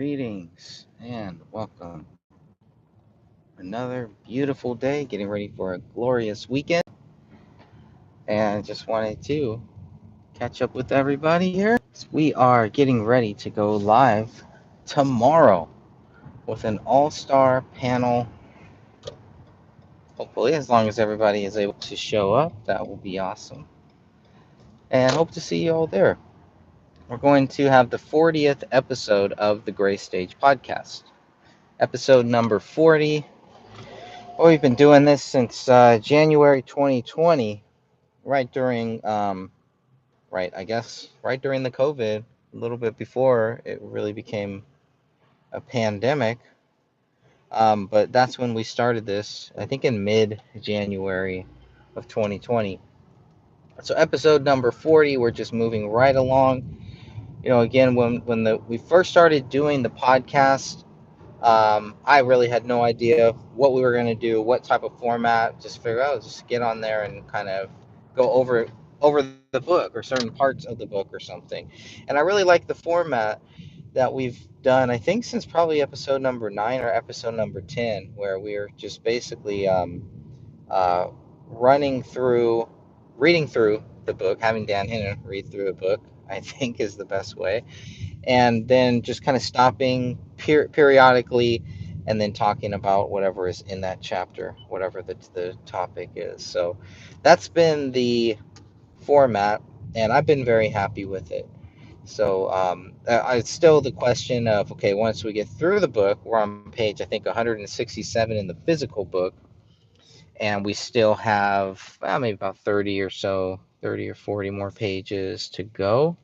Greetings and welcome. Another beautiful day, getting ready for a glorious weekend. And just wanted to catch up with everybody here. We are getting ready to go live tomorrow with an all star panel. Hopefully, as long as everybody is able to show up, that will be awesome. And hope to see you all there. We're going to have the 40th episode of the Gray Stage podcast. Episode number 40. Well, we've been doing this since January 2020, right during, right during the COVID, a little bit before it really became a pandemic. But that's when we started this, I think in mid-January of 2020. So episode number 40, we're just moving right along. Again, when we first started doing the podcast, I really had no idea what we were going to do, what type of format. Just figure out, just get on there and kind of go over the book or certain parts of the book or something. And I really like the format that we've done. I think since probably episode number 9 or episode number 10, where we're just basically uh, running through, reading through the book, having Dan Hennon read through a book. I think is the best way, and then just kind of stopping periodically and then talking about whatever is in that chapter, whatever the topic is. So that's been the format, and I've been very happy with it. So it's still the question of, okay, once we get through the book, we're on page, I think, 167 in the physical book, and we still have maybe about 30 or so, 30 or 40 more pages to go.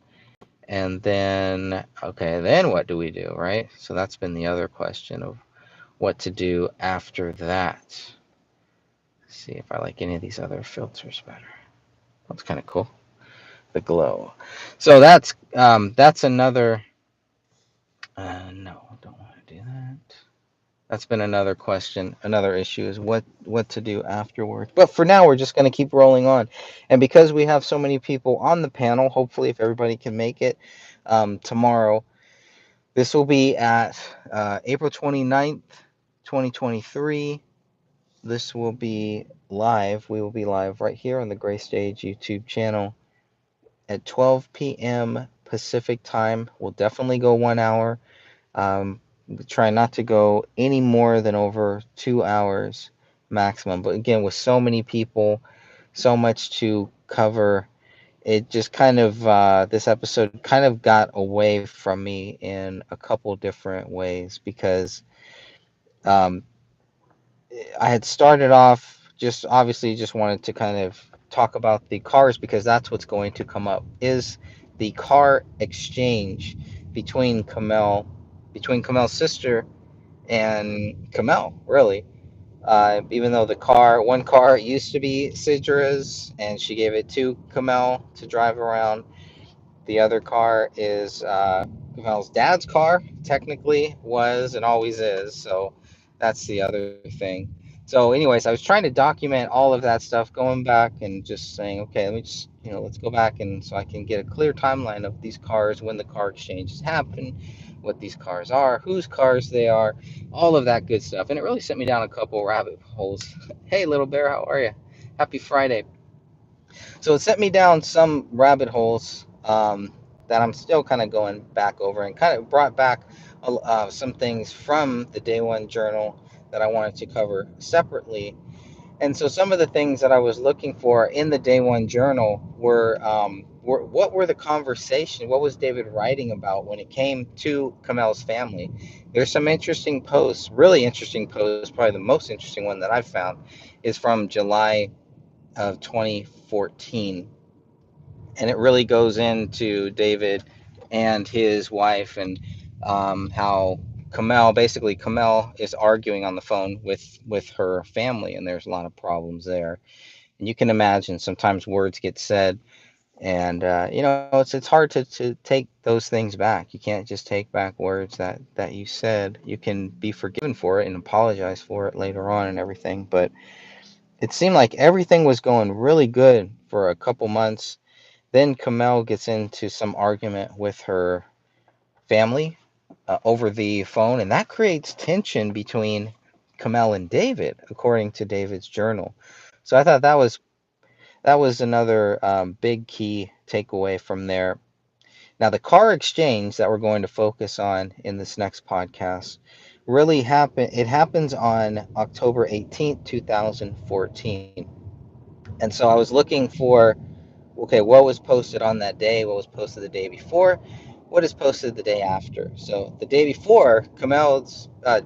And then, okay, then what do we do, right? So that's been the other question of what to do after that. Let's see if I like any of these other filters better. That's kind of cool. The glow. So that's another. No, don't want to do that. That's been another question. Another issue is what to do afterwards. But for now, we're just going to keep rolling on. And because we have so many people on the panel, hopefully, if everybody can make it tomorrow. This will be at April 29th, 2023. This will be live. We will be live right here on the Gray Stage YouTube channel at 12 p.m. Pacific time. We'll definitely go 1 hour. We try not to go any more than over 2 hours maximum. But again, with so many people, so much to cover, it just kind of this episode kind of got away from me in a couple different ways because um, I had started off just obviously just wanted to kind of talk about the cars because that's what's going to come up is the car exchange between Kamel's sister and Kamel, really. Even though one car used to be Sidra's, and she gave it to Kamel to drive around. The other car is Kamel's dad's car, technically was and always is. So that's the other thing. So, anyways, I was trying to document all of that stuff, going back and just saying, okay, let me just, let's go back and so I can get a clear timeline of these cars, when the car exchanges happen, what these cars are, whose cars they are, all of that good stuff. And it really sent me down a couple rabbit holes. Hey, little bear, how are you? Happy Friday. So it sent me down some rabbit holes that I'm still kind of going back over and kind of brought back some things from the day one journal that I wanted to cover separately. And so some of the things that I was looking for in the day one journal were what were the conversation? What was David writing about when it came to Kamel's family? There's some interesting posts, really interesting posts. Probably the most interesting one that I've found is from July of 2014, and it really goes into David and his wife and how Kamel is arguing on the phone with her family, and there's a lot of problems there. And you can imagine sometimes words get said, and it's hard to take those things back. You can't just take back words that you said. You can be forgiven for it and apologize for it later on and everything, but it seemed like everything was going really good for a couple months. Then Kamel gets into some argument with her family, over the phone, and that creates tension between Kamel and David, according to David's journal. So I thought that was another big key takeaway from there. Now, the car exchange that we're going to focus on in this next podcast really happens on October 18th, 2014. And so I was looking for, okay, what was posted on that day, what was posted the day before, what is posted the day after. So the day before,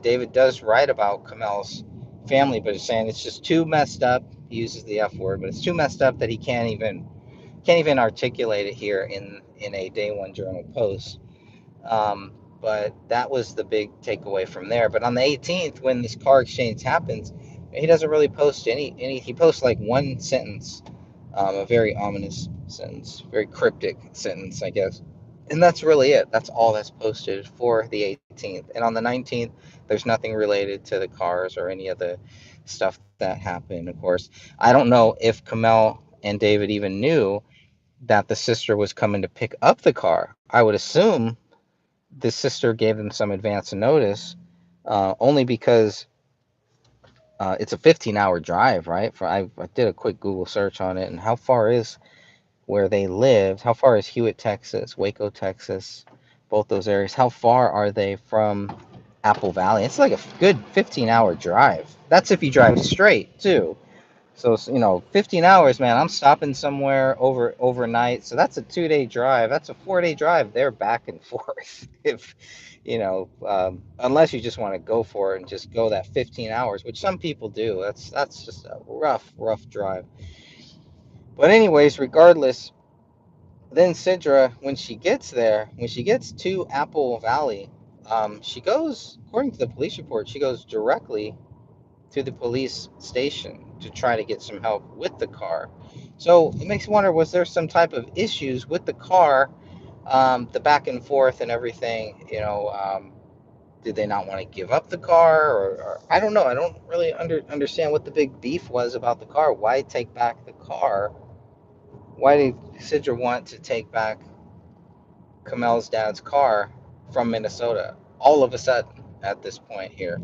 David does write about Kamel's family, but he's saying it's just too messed up. He uses the F word, but it's too messed up that he can't even articulate it here in a day one journal post. Um, but that was the big takeaway from there. But on the 18th, when this car exchange happens, he doesn't really post any. He posts like one sentence, a very ominous sentence, very cryptic sentence, I guess. And that's really it. That's all that's posted for the 18th. And on the 19th, there's nothing related to the cars or any of the stuff that happened. Of course, I don't know if Kamel and David even knew that the sister was coming to pick up the car. I would assume the sister gave them some advance notice, only because it's a 15-hour drive, right? I did a quick Google search on it, and how far is where they lived? How far is Hewitt, Texas, Waco, Texas, both those areas? How far are they from Apple Valley? It's like a good 15-hour drive. That's if you drive straight too. So 15 hours, man. I'm stopping somewhere overnight. So that's a 2-day drive. That's a 4-day drive. They're back and forth. If unless you just want to go for it and just go that 15 hours, which some people do. That's just a rough drive. But anyways, regardless, then Sidra, when she gets to Apple Valley, she goes, according to the police report, she goes directly to the police station to try to get some help with the car. So it makes me wonder, was there some type of issues with the car, the back and forth and everything? Did they not want to give up the car, or I don't know. I don't really understand what the big beef was about the car. Why take back the car? Why did Sidra want to take back Kamel's dad's car from Minnesota all of a sudden at this point here?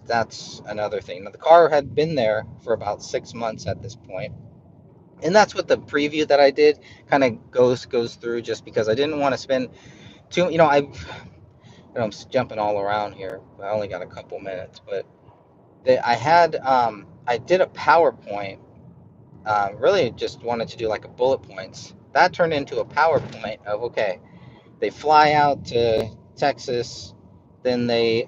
That's another thing. Now, the car had been there for about 6 months at this point, and that's what the preview that I did kind of goes through. Just because I didn't want to spend too, I'm jumping all around here. I only got a couple minutes, but I did a PowerPoint. Really, just wanted to do like a bullet points. That turned into a PowerPoint of, okay, they fly out to Texas, they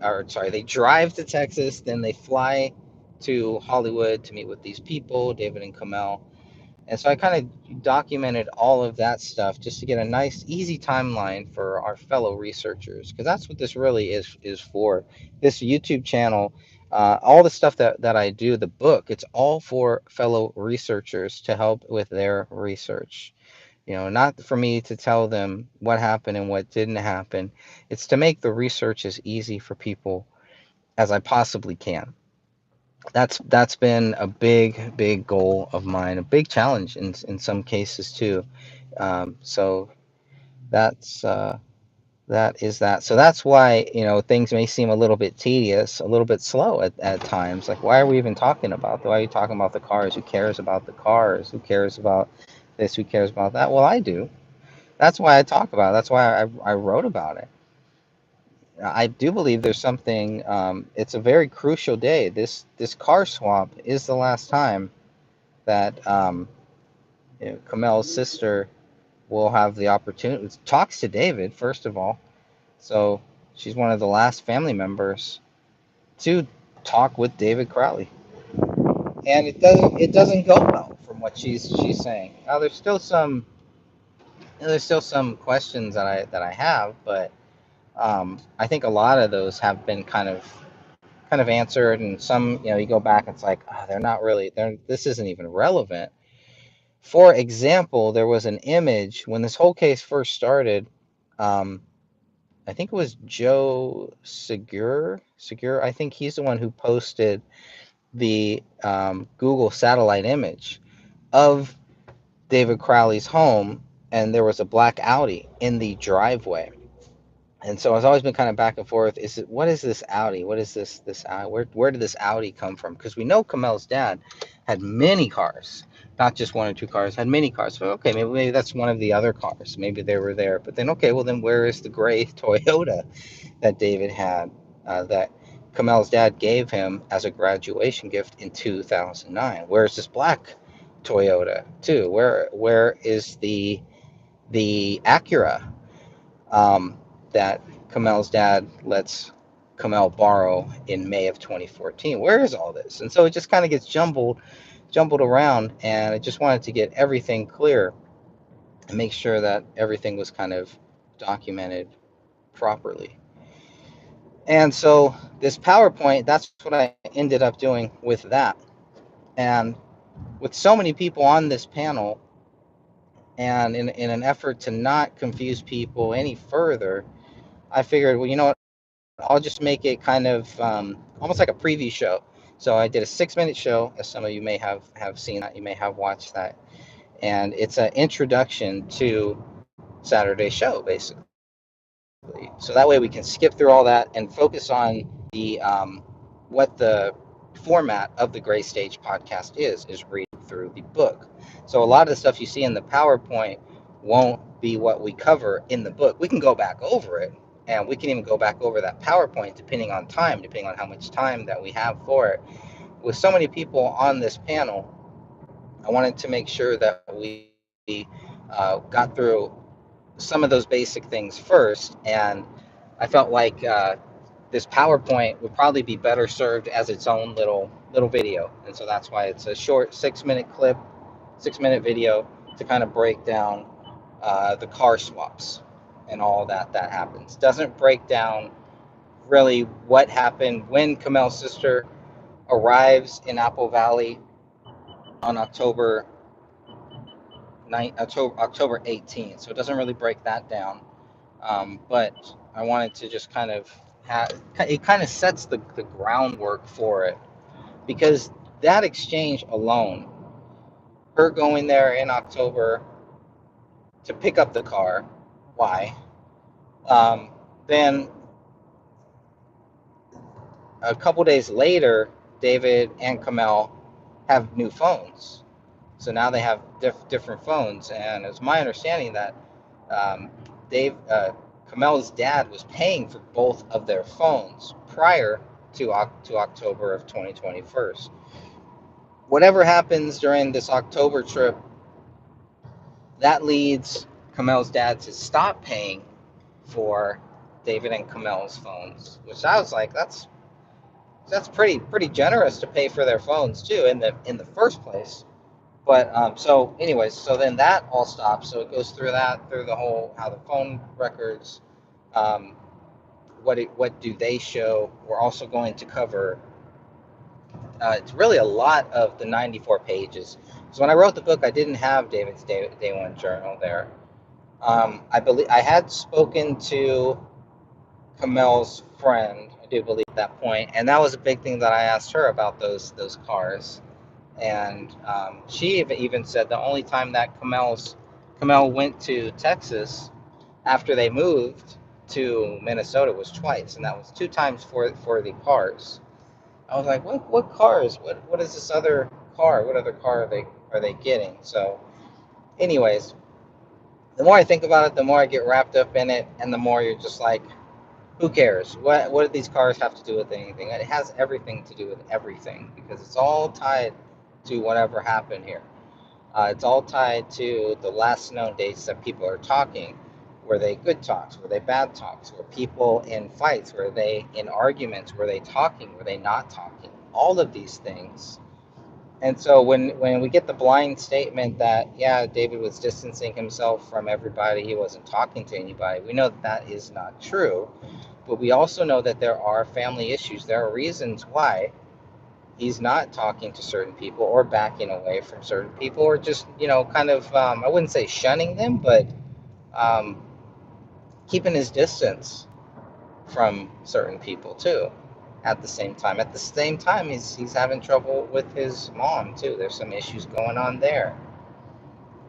drive to Texas, then they fly to Hollywood to meet with these people, David and Kamel. And so I kind of documented all of that stuff just to get a nice, easy timeline for our fellow researchers, because that's what this really is for. This YouTube channel, all the stuff that I do, the book, it's all for fellow researchers to help with their research. Not for me to tell them what happened and what didn't happen. It's to make the research as easy for people as I possibly can. That's been a big goal of mine, a big challenge in some cases too. So that's that is that. So that's why things may seem a little bit tedious, a little bit slow at times. Like, why are we even talking about? Why are you talking about the cars? Who cares about the cars? Who cares about this? Who cares about that? Well, I do. That's why I talk about it. That's why I wrote about it. I do believe there's something. It's a very crucial day. This car swap is the last time that Kamel's sister will have the opportunity. Talks to David first of all, so she's one of the last family members to talk with David Crowley, and it doesn't go well from what she's saying. Now there's still some questions that I have, but I think a lot of those have been kind of answered, and some you go back, it's like, they're not really, this isn't even relevant. For example, there was an image when this whole case first started. um, I think it was Joe Segura. I think he's the one who posted the Google satellite image of David Crowley's home, and there was a black Audi in the driveway. And so it's always been kind of back and forth. Is it what is this Audi? What is this Audi? Where did this Audi come from? Because we know Kamel's dad had many cars, not just one or two cars, had many cars. So okay, maybe that's one of the other cars. Maybe they were there. But then okay, well then where is the gray Toyota that David had, that Kamel's dad gave him as a graduation gift in 2009? Where's this black Toyota too? Where is the Acura, that Kamel's dad lets Kamel borrow in May of 2014? Where is all this? And so it just kind of gets jumbled around, and I just wanted to get everything clear and make sure that everything was kind of documented properly. And so this PowerPoint, that's what I ended up doing with that. And with so many people on this panel, and in an effort to not confuse people any further, I figured, well, you know what, I'll just make it kind of almost like a preview show. So I did a 6-minute show, as some of you may have seen that, you may have watched that. And it's an introduction to Saturday's show, basically. So that way we can skip through all that and focus on the what the format of the Gray Stage podcast is reading through the book. So a lot of the stuff you see in the PowerPoint won't be what we cover in the book. We can go back over it, and we can even go back over that PowerPoint depending on time, depending on how much time that we have for it. With so many people on this panel, I wanted to make sure that we got through some of those basic things first, and I felt like this PowerPoint would probably be better served as its own little video, and so that's why it's a short 6-minute clip, 6-minute video to kind of break down the car swaps and all that happens. Doesn't break down really what happened when Kamel's sister arrives in Apple Valley on October 18th, so it doesn't really break that down. But I wanted to just kind of it kind of sets the groundwork for it, because that exchange alone, her going there in October to pick up the car, why? Then a couple days later, David and Kamel have new phones. So now they have different phones, and it's my understanding that um, Kamel's dad was paying for both of their phones prior to October of 2021. Whatever happens during this October trip, that leads Kamel's dad to stop paying for David and Kamel's phones, which I was like, that's pretty generous to pay for their phones too in the first place. But so anyways, so then that all stops. So it goes through the whole how the phone records, um, what do they show. We're also going to cover. It's really a lot of the 94 pages. So when I wrote the book, I didn't have David's day one journal there. I believe I had spoken to Kamel's friend. I do believe at that point, and that was a big thing that I asked her about those cars. And she even said the only time that Kamel went to Texas after they moved to Minnesota was twice, and that was 2 times for the cars. I was like, what cars? What is this other car? What other car are they getting? So, anyways, the more I think about it, the more I get wrapped up in it, and the more you're just like, who cares? What do these cars have to do with anything? It has everything to do with everything, because it's all tied to whatever happened here. It's all tied to the last known dates that people are talking. Were they good talks? Were they bad talks? Were people in fights? Were they in arguments? Were they talking? Were they not talking? All of these things. And so when we get the blind statement that, yeah, David was distancing himself from everybody, he wasn't talking to anybody, we know that is not true. But we also know that there are family issues. There are reasons why he's not talking to certain people or backing away from certain people, or just, kind of, I wouldn't say shunning them, but um, keeping his distance from certain people too. At the same time, he's having trouble with his mom too. There's some issues going on there.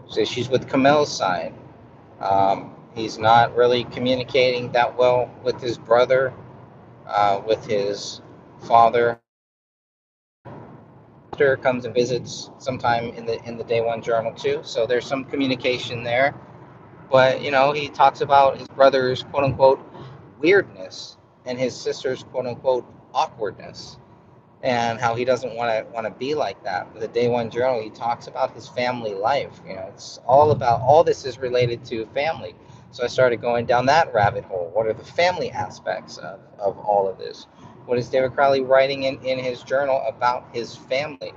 There's issues with Kamel's side. He's not really communicating that well with his brother, with his father. Sister comes and visits sometime in the day one journal too. So there's some communication there. But he talks about his brother's quote unquote weirdness and his sister's quote unquote awkwardness, and how he doesn't want to be like that. With the day one journal, he talks about his family life. It's all about, all this is related to family. So I started going down that rabbit hole. What are the family aspects of all of this? What is David Crowley writing in his journal about his family?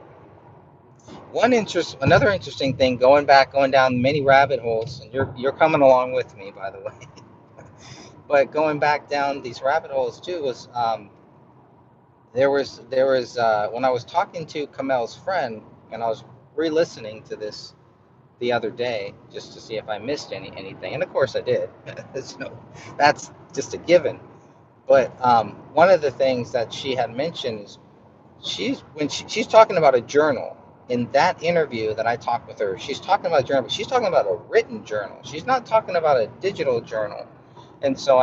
Another interesting thing, going down many rabbit holes, and you're coming along with me, by the way. But going back down these rabbit holes too was, there was when I was talking to Kamel's friend, and I was re-listening to this the other day just to see if I missed anything, and of course I did. So that's just a given. But one of the things that she had mentioned is, she's talking about a journal. In that interview that I talked with her, she's talking about a journal, but she's talking about a written journal. She's not talking about a digital journal. And so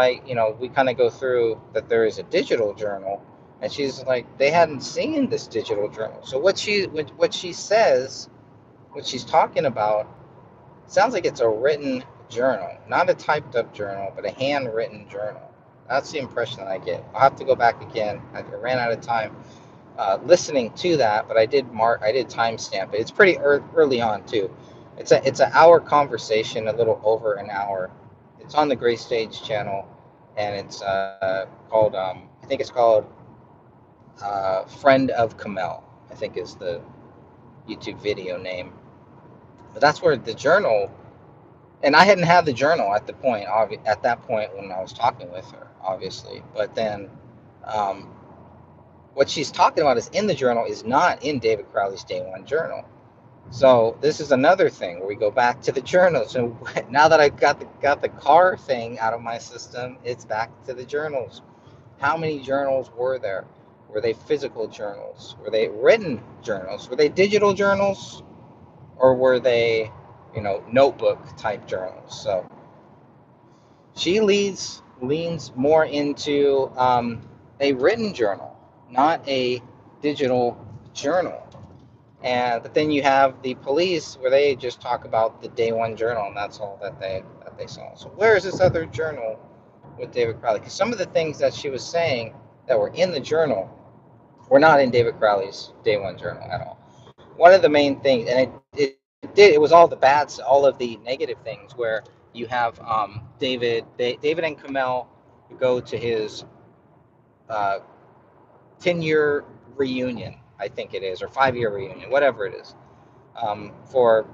we kind of go through that there is a digital journal, and she's like, they hadn't seen this digital journal. So what she says, what she's talking about, sounds like it's a written journal, not a typed up journal, but a handwritten journal. That's the impression that I get. I'll have to go back again. I ran out of time listening to that, but I did timestamp it. It's pretty early on too. It's an hour conversation, a little over an hour. It's on the Gray Stage channel, and it's called I think it's called Friend of Kamel, I think is the YouTube video name. But that's where the journal, and I hadn't had the journal at that point when I was talking with her, obviously. But then um, what she's talking about is in the journal is not in David Crowley's Day One journal. So this is another thing where we go back to the journals. So now that I got the car thing out of my system, it's back to the journals. How many journals were there? Were they physical journals? Were they written journals? Were they digital journals? Or were they, notebook type journals? So she leans more into a written journal, not a digital journal. And but then you have the police where they just talk about the day one journal, and that's all that they saw. So where is this other journal with David Crowley? Because some of the things that she was saying that were in the journal were not in David Crowley's day one journal at all. One of the main things, and it was all the bad, all of the negative things, where you have David and Kamel go to his uh, 10-year reunion, I think it is, or 5-year reunion, whatever it is. For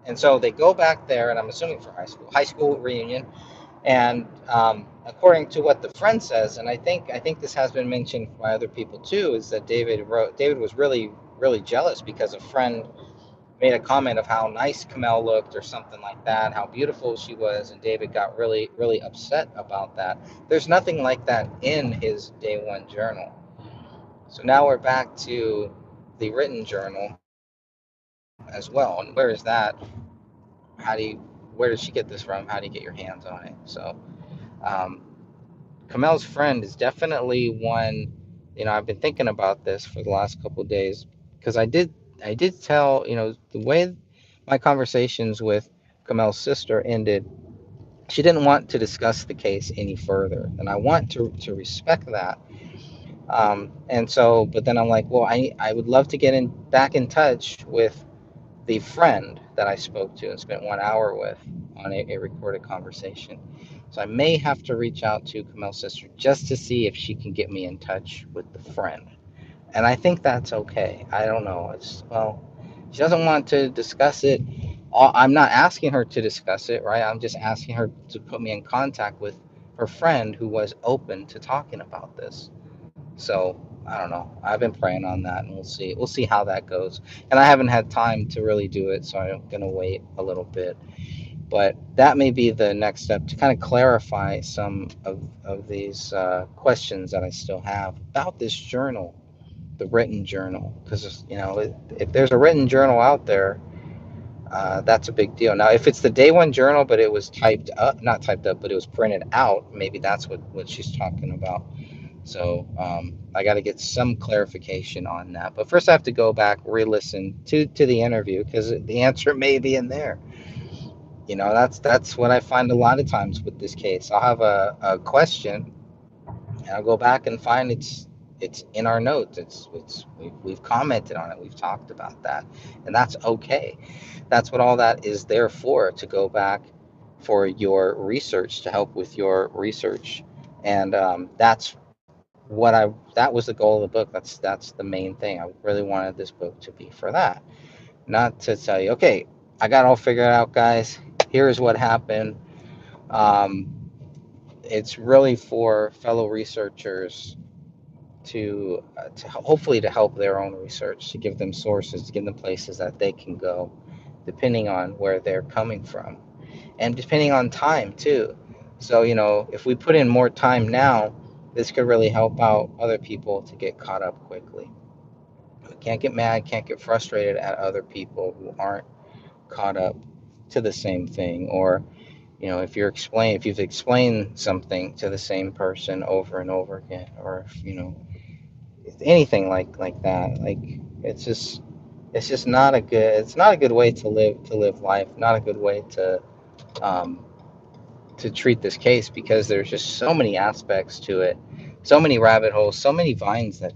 And so they go back there, and I'm assuming for high school reunion. And according to what the friend says, and I think this has been mentioned by other people too, is that David was really really jealous because a friend made a comment of how nice Kamel looked or something like that, how beautiful she was, and David got really really upset about that. There's nothing like that in his day one journal. So now we're back to the written journal as well. And where is that? How do you, where did she get this from? How do you get your hands on it? So, um, Kamel's friend is definitely one. I've been thinking about this for the last couple of days, because I did tell, the way my conversations with Kamel's sister ended. She didn't want to discuss the case any further, and I want to respect that. And so, but then I'm like, well, I would love to get back in touch with the friend that I spoke to and spent 1 hour with on a recorded conversation. So I may have to reach out to Kamel's sister just to see if she can get me in touch with the friend. And I think that's okay. I don't know. She doesn't want to discuss it. I'm not asking her to discuss it, right? I'm just asking her to put me in contact with her friend who was open to talking about this. So I don't know. I've been praying on that, and we'll see. We'll see how that goes. And I haven't had time to really do it, so I'm gonna wait a little bit. But that may be the next step to kind of clarify some of these questions that I still have about this journal, the written journal. Because if there's a written journal out there, That's a big deal. Now, if it's the day one journal, but it was typed up, not typed up, but it was printed out, maybe that's what she's talking about. So I got to get some clarification on that. But first, I have to go back, re-listen to the interview because the answer may be in there. That's what I find a lot of times with this case. I'll have a question, and I'll go back and find it's in our notes. We've commented on it. We've talked about that, and that's okay. That's what all that is there for, to go back for your research, to help with your research. And that was the goal of the book. That's the main thing. I really wanted this book to be for that, not to tell you, okay, I got it all figured out, guys. Here's what happened. um, it's really for fellow researchers to hopefully to help their own research, to give them sources, to give them places that they can go, depending on where they're coming from, and depending on time too. So, if we put in more time now, this could really help out other people to get caught up quickly. We can't get mad, can't get frustrated at other people who aren't caught up to the same thing. Or, if you've explained something to the same person over and over again, or if, anything like that, like, it's just it's not a good way to live life, not a good way um, to treat this case, because there's just so many aspects to it, so many rabbit holes, so many vines that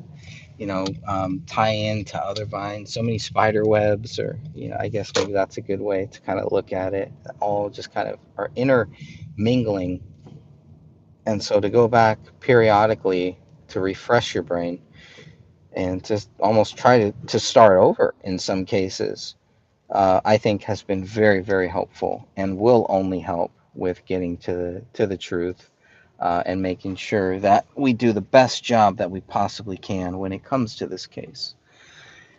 tie into other vines, so many spider webs, or I guess maybe that's a good way to kind of look at it. All just kind of are intermingling, and so to go back periodically to refresh your brain and to almost try to start over in some cases, I think has been very, very helpful, and will only help with getting to the truth, and making sure that we do the best job that we possibly can when it comes to this case.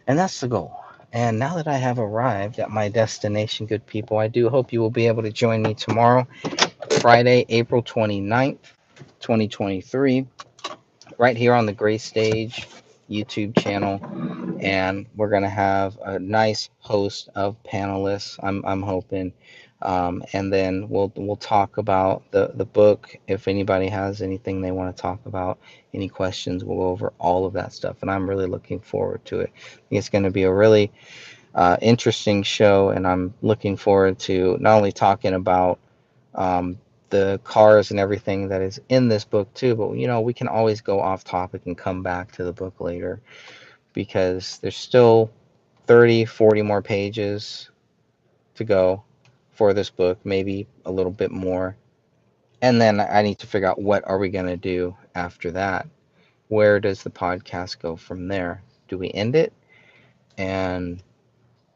And that's the goal. And now that I have arrived at my destination, good people, I do hope you will be able to join me tomorrow, Friday, April 29th, 2023, right here on the Gray Stage YouTube channel. And we're going to have a nice host of panelists, I'm hoping. And then we'll talk about the book. If anybody has anything they want to talk about, any questions, we'll go over all of that stuff. And I'm really looking forward to it. I think it's going to be a really interesting show, and I'm looking forward to not only talking about um, the cars and everything that is in this book too, but we can always go off topic and come back to the book later, because there's still 30, 40 more pages to go for this book, maybe a little bit more. And then I need to figure out, what are we going to do after that? Where does the podcast go from there? Do we end it and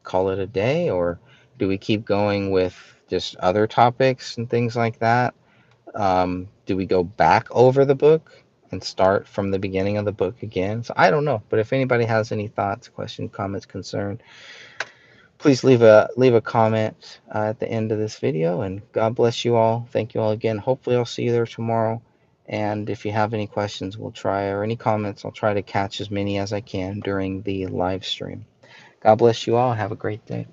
call it a day, or do we keep going with just other topics and things like that? Do we go back over the book and start from the beginning of the book again? So I don't know. But if anybody has any thoughts, questions, comments, concern, please leave a comment at the end of this video. And God bless you all. Thank you all again. Hopefully I'll see you there tomorrow. And if you have any questions, or any comments, I'll try to catch as many as I can during the live stream. God bless you all. Have a great day.